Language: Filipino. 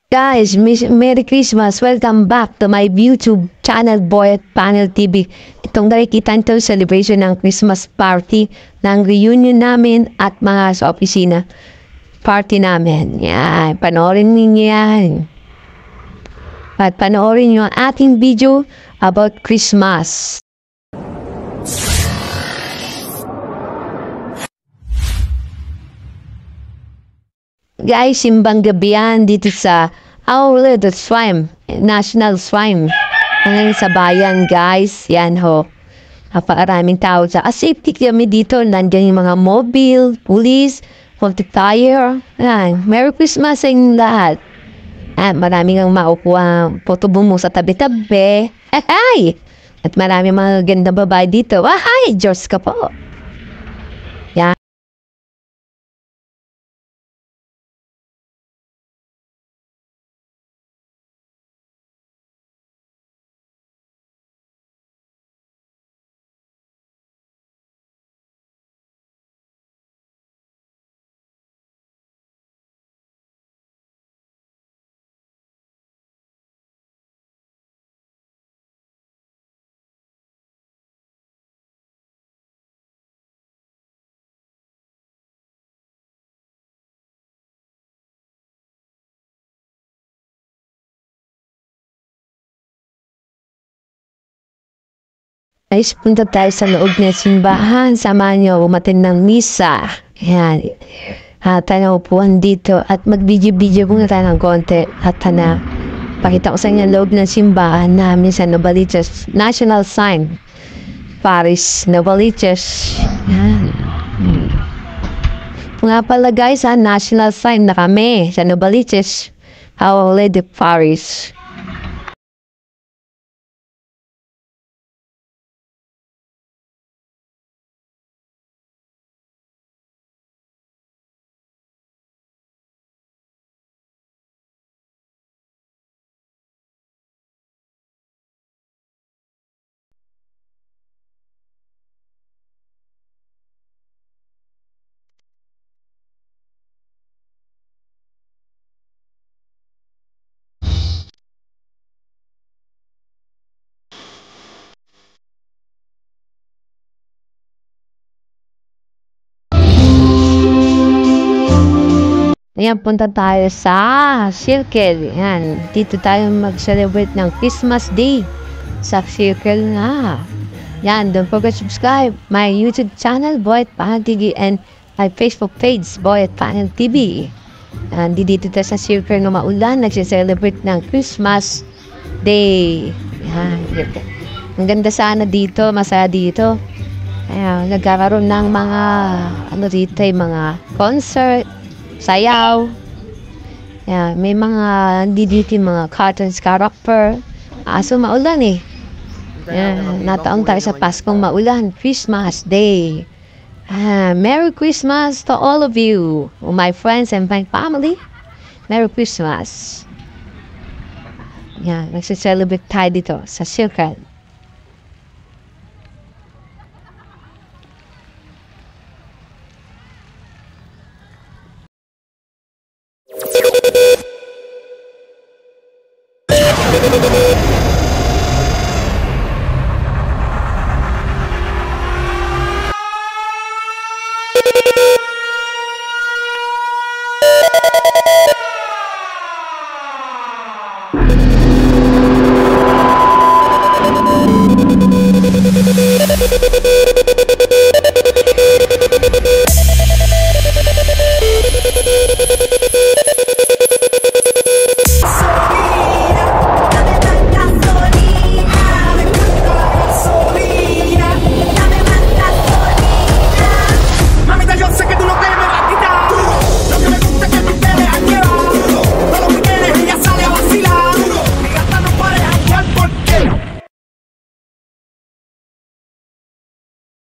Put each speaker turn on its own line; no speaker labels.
Guys, Merry Christmas! Welcome back to my YouTube channel, Boy at Panel TV. Itong nakikita nito, celebration ng Christmas party, ng reunion namin at mga sa opisina. Party namin. Yan, panoorin ninyo yan. At panoorin nyo ang ating video about Christmas. Guys, simbang gabi yan dito sa Outlet Swim, National Swim. Hanggang sa bayan, guys. Yan ho. Napakaraming tao sa safety kami dito. Nandiyan yung mga mobile, police, multiplier. Yan. Merry Christmas sa inyong lahat. Maraming ang maukuha photobo mo sa tabi-tabi. Ay! At maraming mga gandang babae dito. Ay! Diyos ka po. Yan. Guys, punta tayo sa loob ng simbahan. Samahan nyo umatin ng misa. Yan. Tayo upuan dito at mag-video-video muna tayo ng konti. At pakita ko sa inyo loob ng simbahan namin sa Novaliches National Sign. Paris, Novaliches. Yan. Nga pala guys, National Sign na kami sa Novaliches. Our Lady Paris. Ayan, punta tayo sa Circle. Ayan, dito tayo mag-celebrate ng Christmas Day sa Circle nga. Ayan, don't forget to subscribe my YouTube channel, Boy at Panel TV, and my Facebook page, Boy at Panel TV. Ayan, dito tayo sa Circle na maulan, nag-celebrate ng Christmas Day. Ayan, ang ganda sana dito, masaya dito. Ayan, nagkakaroon ng mga, mga concert, sayaw. Yan, may mga dito mga cartoons character. So maulan eh. Yan, nataon tayo sa Paskong maulan. Christmas Day. Merry Christmas to all of you, my friends and my family. Merry Christmas. Yan, nagse-celebrate tayo dito sa Circle.
You